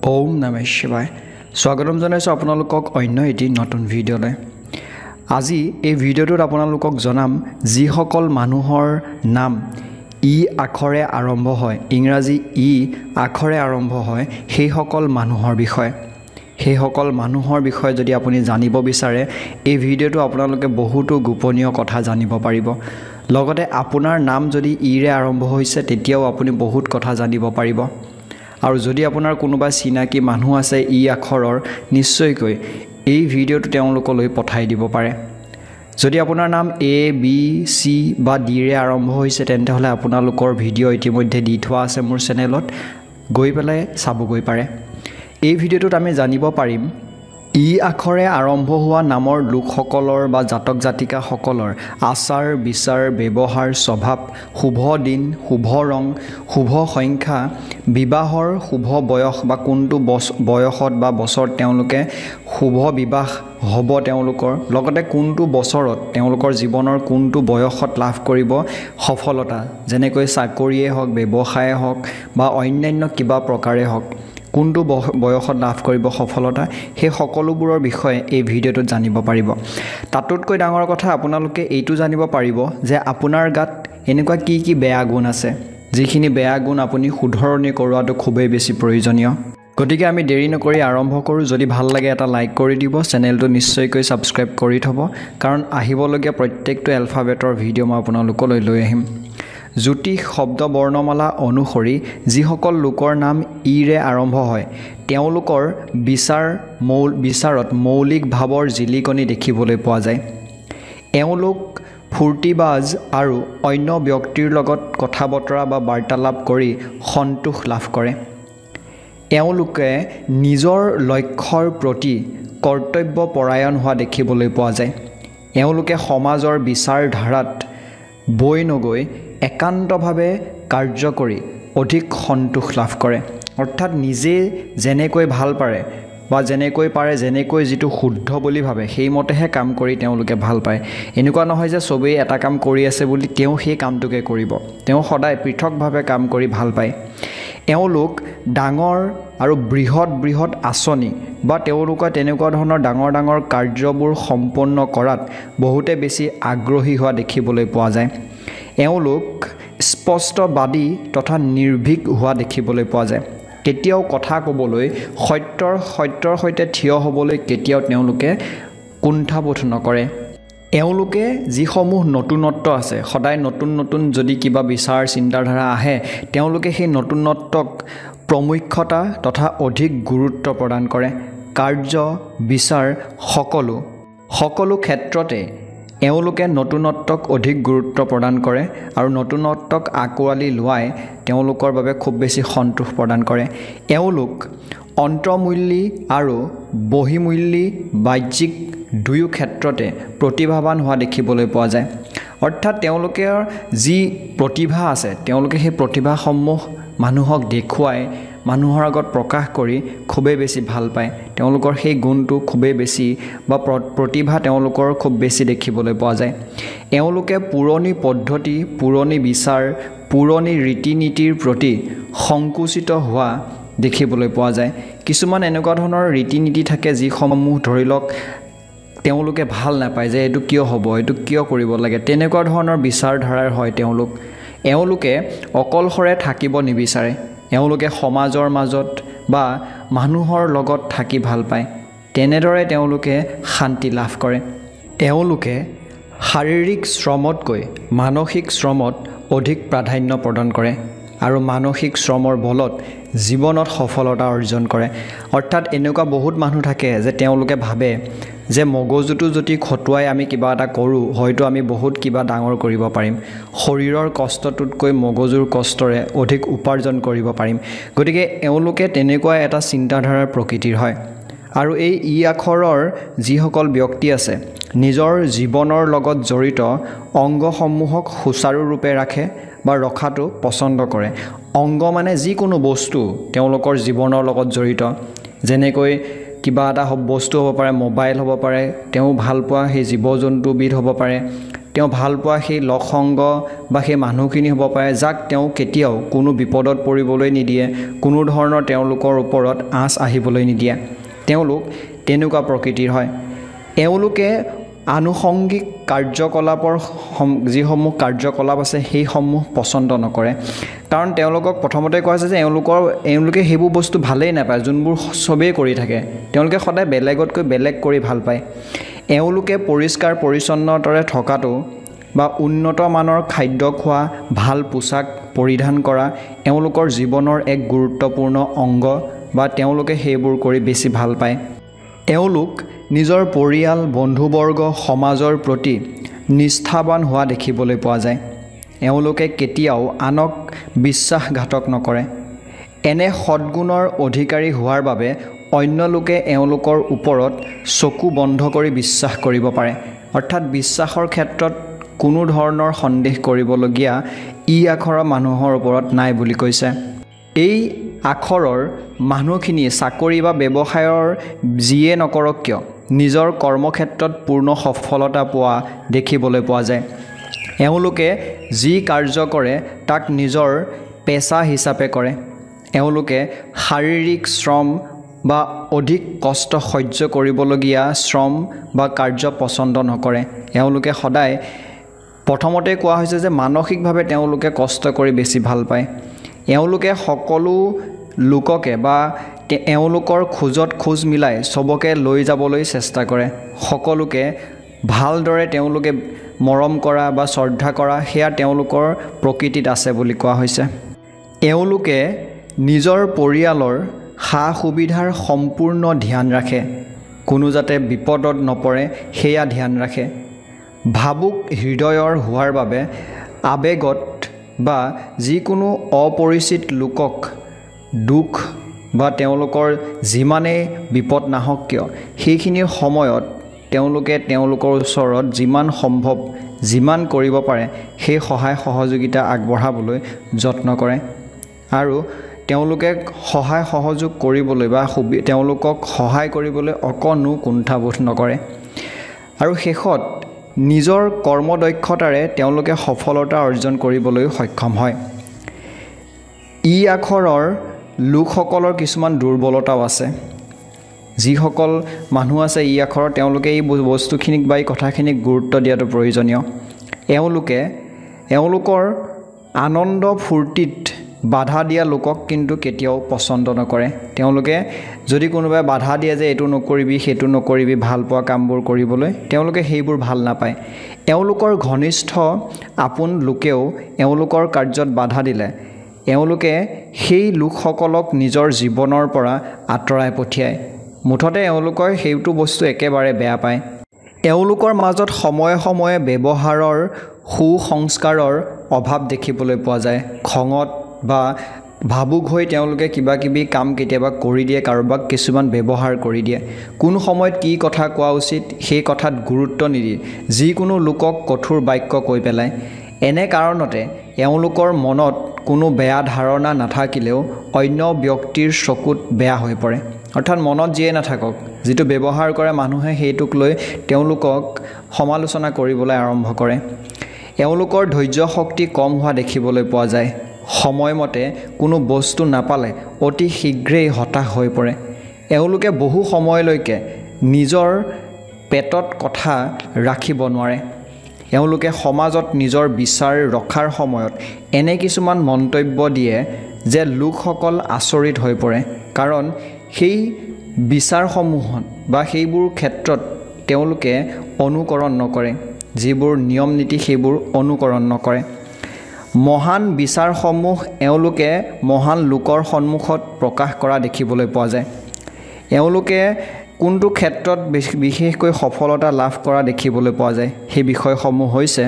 ওম নমঃ শিৱায় স্বাগতম জনাইছোঁ আপোনালোকক অন্য এটি নতুন ভিডিঅ'লৈ। আজি এই ভিডিঅ'টোত আপোনালোকক জনাম যিসকল মানুহৰ নাম ই আখৰে আৰম্ভ হয়, ইংৰাজী ই আখৰে আৰম্ভ হয়, সেইসকল মানুহৰ বিষয়ে। সেইসকল মানুহৰ বিষয়ে যদি আপুনি জানিব বিচাৰে, এই ভিডিঅ'টো আপোনালোকে বহুতো গোপনীয় কথা জানিব পাৰিব। লগতে আপোনাৰ নাম যদি ইৰে আৰম্ভ হৈছে তেতিয়াও আপুনি বহুত কথা জানিব পাৰিব। আৰু যদি আপোনাৰ কোনোবা চিনাকি মানুহ আছে ই আখৰৰ, নিশ্চয়কৈ এই ভিডিঅ'টো তেওঁলোকলৈ পঠাই দিব পাৰে। যদি আপোনাৰ নাম এ বি চি বা ডিৰে আৰম্ভ হৈছে তেন্তে আপোনালোকৰ ভিডিঅ' ইতিমধ্যে দি থোৱা আছে মোৰ চেনেলত, গৈ পেলাই চাবগৈ পাৰে। এই ভিডিঅ'টোত আমি জানিব পাৰিম ই আখৰে আৰম্ভ হোৱা নামৰ লোকসকলৰ বা জাতক জাতিকাসকলৰ আচাৰ বিচাৰ ব্যৱহাৰ স্বভাৱ, শুভ দিন, শুভ ৰং, শুভ সংখ্যা, বিবাহৰ শুভ বয়স বা কোনটো বয়সত বা বছৰত তেওঁলোকে শুভ বিবাহ হ'ব তেওঁলোকৰ, লগতে কোনটো বছৰত তেওঁলোকৰ জীৱনৰ কোনটো বয়সত লাভ কৰিব সফলতা, যেনেকৈ চাকৰিয়ে হওক, ব্যৱসায়ে হওক বা অন্যান্য কিবা প্ৰকাৰে হওক, কোনটো বয়সত লাভ কৰিব সফলতা, সেই সকলোবোৰৰ বিষয়ে এই ভিডিঅ'টোত জানিব পাৰিব। তাতোতকৈ ডাঙৰ কথা আপোনালোকে এইটো জানিব পাৰিব যে আপোনাৰ গাত এনেকুৱা কি বেয়া গুণ আছে, যিখিনি বেয়া গুণ আপুনি শুধৰণি কৰোৱাটো খুবেই বেছি প্ৰয়োজনীয়। গতিকে আমি দেৰি নকৰি আৰম্ভ কৰোঁ। যদি ভাল লাগে এটা লাইক কৰি দিব, চেনেলটো নিশ্চয়কৈ ছাবস্ক্ৰাইব কৰি থ'ব, কাৰণ আহিবলগীয়া প্ৰত্যেকটো এলফাবেটৰ ভিডিঅ' মই আপোনালোকলৈ লৈ আহিম। জ্যোতিষ শব্দ বৰ্ণমালা অনুসৰি যিসকল লোকৰ নাম ইৰে আৰম্ভ হয় তেওঁলোকৰ বিচাৰত মৌলিক ভাৱৰ জিলিকনি দেখিবলৈ পোৱা যায়। এওঁলোক ফূৰ্তিবাজ আৰু অন্য ব্যক্তিৰ লগত কথা বতৰা বা বাৰ্তালাপ কৰি সন্তোষ লাভ কৰে। এওঁলোকে নিজৰ লক্ষ্যৰ প্ৰতি কৰ্তব্যপৰায়ণ হোৱা দেখিবলৈ পোৱা যায়। এওঁলোকে সমাজৰ বিচাৰধাৰাত বৈ নগৈ একান্তভাৱে কাৰ্য কৰি অধিক সন্তোষ লাভ কৰে। অৰ্থাৎ নিজে যেনেকৈ ভাল পাৰে বা যেনেকৈ যিটো শুদ্ধ বুলি ভাবে সেইমতেহে কাম কৰি তেওঁলোকে ভাল পায়। এনেকুৱা নহয় যে চবেই এটা কাম কৰি আছে বুলি তেওঁ সেই কামটোকে কৰিব, তেওঁ সদায় পৃথকভাৱে কাম কৰি ভাল পায়। এওঁলোক ডাঙৰ আৰু বৃহৎ আঁচনি বা তেওঁলোকৰ তেনেকুৱা ধৰণৰ ডাঙৰ কাৰ্যবোৰ সম্পন্ন কৰাত বহুতে বেছি আগ্ৰহী হোৱা দেখিবলৈ পোৱা যায়। এওঁলোক স্পষ্টবাদী তথা নিৰ্ভীক হোৱা দেখিবলৈ পোৱা যায়। কেতিয়াও কথা ক'বলৈ সত্যৰ সৈতে থিয় হ'বলৈ কেতিয়াও তেওঁলোকে কুণ্ঠাবোধ নকৰে। এওঁলোকে যিসমূহ নতুনত্ব আছে, সদায় নতুন যদি কিবা বিচাৰ চিন্তাধাৰা আহে, তেওঁলোকে সেই নতুনত্বক প্ৰামুখ্যতা তথা অধিক গুৰুত্ব প্ৰদান কৰে। কাৰ্য বিচাৰ সকলো ক্ষেত্ৰতে এওঁলোকে নতুনত্বক অধিক গুৰুত্ব প্ৰদান কৰে আৰু নতুনত্বক আঁকোৱালি লোৱাই তেওঁলোকৰ বাবে খুব বেছি সন্তোষ প্ৰদান কৰে। এওঁলোক অন্তৰ্মূল্যী আৰু বহিমূল্যী বাহ্যিক দুয়ো ক্ষেত্ৰতে প্ৰতিভাৱান হোৱা দেখিবলৈ পোৱা যায়। অৰ্থাৎ তেওঁলোকৰ যি প্ৰতিভা আছে তেওঁলোকে সেই প্ৰতিভাসমূহ মানুহক দেখুৱাই, মানুহৰ আগত প্ৰকাশ কৰি খুবেই বেছি ভাল পায়। তেওঁলোকৰ সেই গুণটো খুবেই বেছি বা প্ৰতিভা তেওঁলোকৰ খুব বেছি দেখিবলৈ পোৱা যায়। এওঁলোকে পুৰণি পদ্ধতি, পুৰণি বিচাৰ, পুৰণি ৰীতি নীতিৰ প্ৰতি সংকুচিত হোৱা দেখিবলৈ পোৱা যায়। কিছুমান এনেকুৱা ধৰণৰ ৰীতি নীতি থাকে যিসমূহ ধৰি লওক তেওঁলোকে ভাল নাপায় যে এইটো কিয় হ'ব, এইটো কিয় কৰিব লাগে, তেনেকুৱা ধৰণৰ বিচাৰধাৰাৰ হয় এওঁলোকে অকলশৰে থাকিব নিবিচাৰে। এওঁলোকে সমাজৰ মাজত বা মানুহৰ লগত থাকি ভাল পায়। তেনেদৰে তেওঁলোকে শান্তি লাভ কৰে। এওঁলোকে শাৰীৰিক শ্ৰমতকৈ মানসিক শ্ৰমত অধিক প্ৰাধান্য প্ৰদান কৰে আৰু মানসিক শ্ৰমৰ বলত জীৱনত সফলতা অৰ্জন কৰে। অৰ্থাৎ এনেকুৱা বহুত মানুহ থাকে যে তেওঁলোকে ভাবে যে মগজুটো যদি খটুৱাই আমি কিবা এটা কৰোঁ হয়তো আমি বহুত কিবা ডাঙৰ কৰিব পাৰিম, শৰীৰৰ কষ্টটোতকৈ মগজুৰ কষ্টৰে অধিক উপাৰ্জন কৰিব পাৰিম। গতিকে এওঁলোকে তেনেকুৱা এটা চিন্তাধাৰাৰ প্ৰকৃতিৰ হয়। আৰু এই ই আখৰৰ যিসকল ব্যক্তি আছে নিজৰ জীৱনৰ লগত জড়িত অংগসমূহক সুচাৰুৰূপে ৰাখে বা ৰখাটো পচন্দ কৰে। অংগ মানে যিকোনো বস্তু তেওঁলোকৰ জীৱনৰ লগত জড়িত, যেনেকৈ কিবা এটা বস্তু হ'ব পাৰে, মোবাইল হ'ব পাৰে, তেওঁ ভাল পোৱা সেই জীৱ জন্তুবিধ হ'ব পাৰে, তেওঁ ভাল পোৱা সেই লগ সংগ বা সেই মানুহখিনি হ'ব পাৰে যাক তেওঁ কেতিয়াও কোনো বিপদত পৰিবলৈ নিদিয়ে, কোনো ধৰণৰ তেওঁলোকৰ ওপৰত আঁচ আহিবলৈ নিদিয়ে। তেওঁলোক তেনেকুৱা প্ৰকৃতিৰ হয়। এওঁলোকে আনুষংগিক কাৰ্যকলাপৰ যিসমূহ কাৰ্যকলাপ আছে সেইসমূহ পচন্দ নকৰে, কাৰণ তেওঁলোকক প্ৰথমতে কোৱা হৈছে যে এওঁলোকে সেইবোৰ বস্তু ভালেই নাপায় যোনবোৰ চবেই কৰি থাকে। তেওঁলোকে সদায় বেলেগতকৈ বেলেগ কৰি ভাল পায়। এওঁলোকে পৰিষ্কাৰ পৰিচ্ছন্নতাৰে থকাটো বা উন্নত মানৰ খাদ্য খোৱা, ভাল পোছাক পৰিধান কৰা এওঁলোকৰ জীৱনৰ এক গুৰুত্বপূৰ্ণ অংগ বা তেওঁলোকে সেইবোৰ কৰি বেছি ভাল পায়। এওঁলোক নিজৰ পৰিয়াল, বন্ধুবৰ্গ, সমাজৰ প্ৰতি নিষ্ঠাবান হোৱা দেখিবলৈ পোৱা যায়। এওঁলোকে কেতিয়াও আনক বিশ্বাসঘাতক নকৰে। এনে সদ্গুণৰ অধিকাৰী হোৱাৰ বাবে অন্য লোকে এওঁলোকৰ ওপৰত চকু বন্ধ কৰি বিশ্বাস কৰিব পাৰে, অৰ্থাৎ বিশ্বাসৰ ক্ষেত্ৰত কোনো ধৰণৰ সন্দেহ কৰিবলগীয়া ই আখৰৰ মানুহৰ ওপৰত নাই বুলি কৈছে। এই আখৰৰ মানুহখিনিয়ে চাকৰি বা ব্যৱসায়ৰ যিয়ে নকৰক কিয় নিজৰ কৰ্মক্ষেত্ৰত পূৰ্ণ সফলতা পোৱা দেখিবলৈ পোৱা যায়। এওঁলোকে যি কাৰ্য কৰে তাক নিজৰ পেচা হিচাপে কৰে। এওঁলোকে শাৰীৰিক শ্ৰম বা অধিক কষ্ট সহ্য কৰিবলগীয়া শ্ৰম বা কাৰ্য পচন্দ নকৰে। এওঁলোকে সদায় প্ৰথমতে কোৱা হৈছে যে মানসিকভাৱে তেওঁলোকে কষ্ট কৰি বেছি ভাল পায়। এওঁলোকে সকলো লোককে বা এওঁলোকৰ খোজত খোজ মিলাই চবকে লৈ যাবলৈ চেষ্টা কৰে। সকলোকে ভালদৰে তেওঁলোকে মৰম কৰা বা শ্ৰদ্ধা কৰা সেয়া তেওঁলোকৰ প্ৰকৃতিত আছে বুলি কোৱা হৈছে। এওঁলোকে নিজৰ পৰিয়ালৰ সা সুবিধাৰ সম্পূৰ্ণ ধ্যান ৰাখে, কোনো যাতে বিপদত নপৰে সেয়া ধ্যান ৰাখে। ভাবুক হৃদয়ৰ হোৱাৰ বাবে আৱেগত বা যিকোনো অপৰিচিত লোকক দুখ বা তেওঁলোকৰ যিমানেই বিপদ নাহক কিয় সেইখিনি সময়ত তেওঁলোকে তেওঁলোকৰ ওচৰত যিমান সম্ভৱ যিমান কৰিব পাৰে সেই সহায় সহযোগিতা আগবঢ়াবলৈ যত্ন কৰে আৰু তেওঁলোকে সহায় সহযোগ কৰিবলৈ বা তেওঁলোকক সহায় কৰিবলৈ অকণো কুণ্ঠাবোধ নকৰে। আৰু শেষত নিজৰ কৰ্মদক্ষতাৰে তেওঁলোকে সফলতা অৰ্জন কৰিবলৈ সক্ষম হয়। ই আখৰৰ লোকসকলৰ কিছুমান দুৰ্বলতাও আছে। যিসকল মানুহ আছে ই আখৰৰ তেওঁলোকে এই বস্তুখিনিক বা এই কথাখিনিক গুৰুত্ব দিয়াটো প্ৰয়োজনীয়। এওঁলোকৰ আনন্দ ফূৰ্তিত বাধা দিয়া লোকক কিন্তু কেতিয়াও পচন্দ নকৰে। তেওঁলোকে যদি কোনোবাই বাধা দিয়ে যে এইটো নকৰিবি সেইটো নকৰিবি ভাল পোৱা কামবোৰ কৰিবলৈ, তেওঁলোকে সেইবোৰ ভাল নাপায়। এওঁলোকৰ ঘনিষ্ঠ আপোন লোকেও এওঁলোকৰ কাৰ্যত বাধা দিলে এওঁলোকে সেই লোকসকলক নিজৰ জীৱনৰ পৰা আঁতৰাই পঠিয়ায়। মুঠতে এওঁলোকে সেইটো বস্তু একেবাৰে বেয়া পায়। এওঁলোকৰ মাজত সময়ে সময়ে ব্যৱহাৰৰ সুসংস্কাৰৰ অভাৱ দেখিবলৈ পোৱা যায়। খঙত বা ভাবুক হৈ তেওঁলোকে কিবা কিবি কাম কেতিয়াবা কৰি দিয়ে, কাৰোবাক কিছুমান ব্যৱহাৰ কৰি দিয়ে। কোন সময়ত কি কথা কোৱা উচিত সেই কথাত গুৰুত্ব নিদি যিকোনো লোকক কঠোৰ বাক্য কৈ পেলায়। এনে কাৰণতে এওঁলোকৰ মনত কোনো বেয়া ধাৰণা নাথাকিলেও অন্য ব্যক্তিৰ চকুত বেয়া হৈ পৰে। অৰ্থাৎ মনত যিয়ে নাথাকক যিটো ব্যৱহাৰ কৰে মানুহে সেইটোক লৈ তেওঁলোকক সমালোচনা কৰিবলৈ আৰম্ভ কৰে। এওঁলোকৰ ধৈৰ্য শক্তি কম হোৱা দেখিবলৈ পোৱা যায়। সময়মতে কোনো বস্তু নাপালে অতি শীঘ্ৰেই হতাশ হৈ পৰে। এওঁলোকে বহু সময়লৈকে নিজৰ পেটত কথা ৰাখিব নোৱাৰে। এওঁলোকে সমাজত নিজৰ বিচাৰ ৰখাৰ সময়ত এনে কিছুমান মন্তব্য দিয়ে যে লোকসকল আচৰিত হৈ পৰে, কাৰণ সেই বিচাৰসমূহত বা সেইবোৰ ক্ষেত্ৰত তেওঁলোকে অনুকৰণ নকৰে। যিবোৰ নিয়ম নীতি সেইবোৰ অনুকৰণ নকৰে। মহান বিচাৰসমূহ এওঁলোকে মহান লোকৰ সন্মুখত প্ৰকাশ কৰা দেখিবলৈ পোৱা যায়। এওঁলোকে কোনটো ক্ষেত্ৰত বিশেষকৈ সফলতা লাভ কৰা দেখিবলৈ পোৱা যায় সেই বিষয়সমূহ হৈছে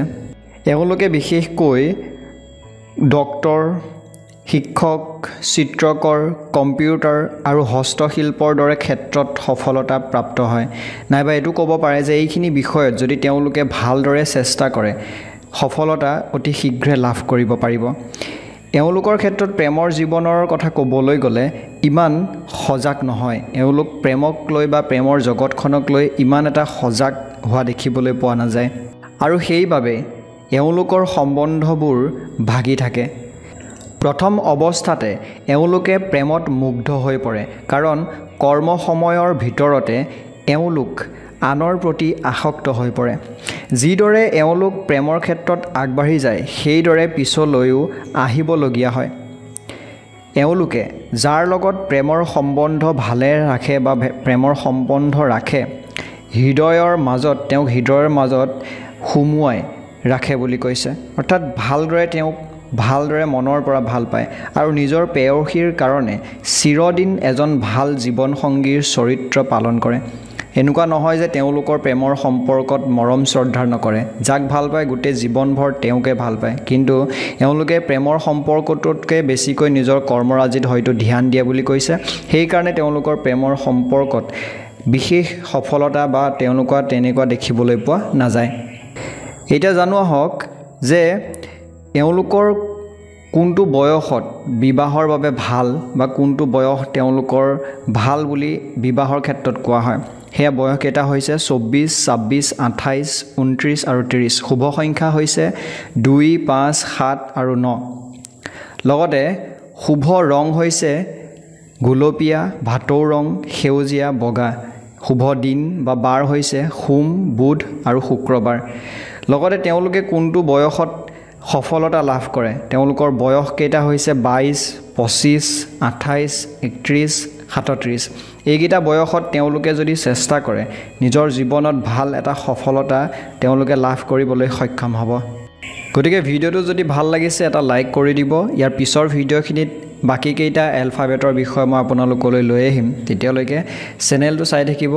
এওঁলোকে বিশেষকৈ ডক্তৰ, শিক্ষক, চিত্ৰকৰ, কম্পিউটাৰ আৰু হস্তশিল্পৰ দৰে ক্ষেত্ৰত সফলতা প্ৰাপ্ত হয়। নাইবা এইটো ক'ব পাৰে যে এইখিনি বিষয়ত যদি তেওঁলোকে ভালদৰে চেষ্টা কৰে সফলতা অতি শীঘ্ৰে লাভ কৰিব পাৰিব। এওঁলোকৰ ক্ষেত্ৰত প্ৰেমৰ জীৱনৰ কথা ক'বলৈ গ'লে ইমান সজাগ নহয়। এওঁলোক প্ৰেমক লৈ বা প্ৰেমৰ জগতখনক লৈ ইমান এটা সজাগ হোৱা দেখিবলৈ পোৱা নাযায়। আৰু সেইবাবে এওঁলোকৰ সম্বন্ধবোৰ ভাগি থাকে। প্ৰথম অৱস্থাতে এওঁলোকে প্ৰেমত মুগ্ধ হৈ পৰে, কাৰণ কৰ্ম সময়ৰ ভিতৰতে এওঁলোক আনৰ প্ৰতি আসক্ত হৈ পৰে। যিদৰে এওঁলোক প্ৰেমৰ ক্ষেত্ৰত আগবাঢ়ি যায়, সেইদৰে পিছলৈও আহিবলগীয়া হয়। এওঁলোকে যাৰ লগত প্ৰেমৰ সম্বন্ধ ভালে ৰাখে বা প্ৰেমৰ সম্বন্ধ ৰাখে, হৃদয়ৰ মাজত সুমুৱাই ৰাখে বুলি কৈছে। অৰ্থাৎ তেওঁক ভালদৰে মনৰ পৰা ভাল পায় আৰু নিজৰ প্ৰেয়সীৰ কাৰণে চিৰদিন এজন ভাল জীৱনসংগীৰ চৰিত্ৰ পালন কৰে। এনেকুৱা নহয় যে তেওঁলোকৰ প্ৰেমৰ সম্পৰ্কত মৰম শ্ৰদ্ধা নকৰে, যাক ভাল পায় গোটেই জীৱনভৰ তেওঁকে ভাল পায়, কিন্তু এওঁলোকে প্ৰেমৰ সম্পৰ্কটোতকৈ বেছিকৈ নিজৰ কৰ্মৰাজিত হয়তো ধ্যান দিয়ে বুলি কৈছে। সেইকাৰণে তেওঁলোকৰ প্ৰেমৰ সম্পৰ্কত বিশেষ সফলতা বা তেনেকুৱা দেখিবলৈ পোৱা নাযায়। এতিয়া জানো আহক যে এওঁলোকৰ কোনটো বয়সত বিবাহৰ বাবে ভাল বা কোনটো বয়স তেওঁলোকৰ ভাল বুলি বিবাহৰ ক্ষেত্ৰত কোৱা হয়। সেয়া বয়সকেইটা হৈছে 24, 26, 28, 29 আৰু 30। শুভ সংখ্যা হৈছে 2, 5, 7 আৰু 9। লগতে শুভ ৰং হৈছে গুলপীয়া, ভাটৌ ৰং, সেউজীয়া, বগা। শুভ দিন বা বাৰ হৈছে সোম, বুধ আৰু শুক্ৰবাৰ। লগতে তেওঁলোকে কোনটো বয়সত সফলতা লাভ কৰে, তেওঁলোকৰ বয়সকেইটা হৈছে 22, 25, 28, 31, 37। এইকেইটা বয়সত তেওঁলোকে যদি চেষ্টা কৰে, নিজৰ জীৱনত ভাল এটা সফলতা তেওঁলোকে লাভ কৰিবলৈ সক্ষম হ'ব। গতিকে ভিডিঅ'টো যদি ভাল লাগিছে এটা লাইক কৰি দিব। ইয়াৰ পিছৰ ভিডিঅ'খিনিত বাকীকেইটা এলফাবেটৰ বিষয়ে মই আপোনালোকলৈ লৈ আহিম। তেতিয়ালৈকে চেনেলটো চাই থাকিব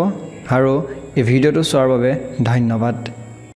আৰু এই ভিডিঅ'টো চোৱাৰ বাবে ধন্যবাদ।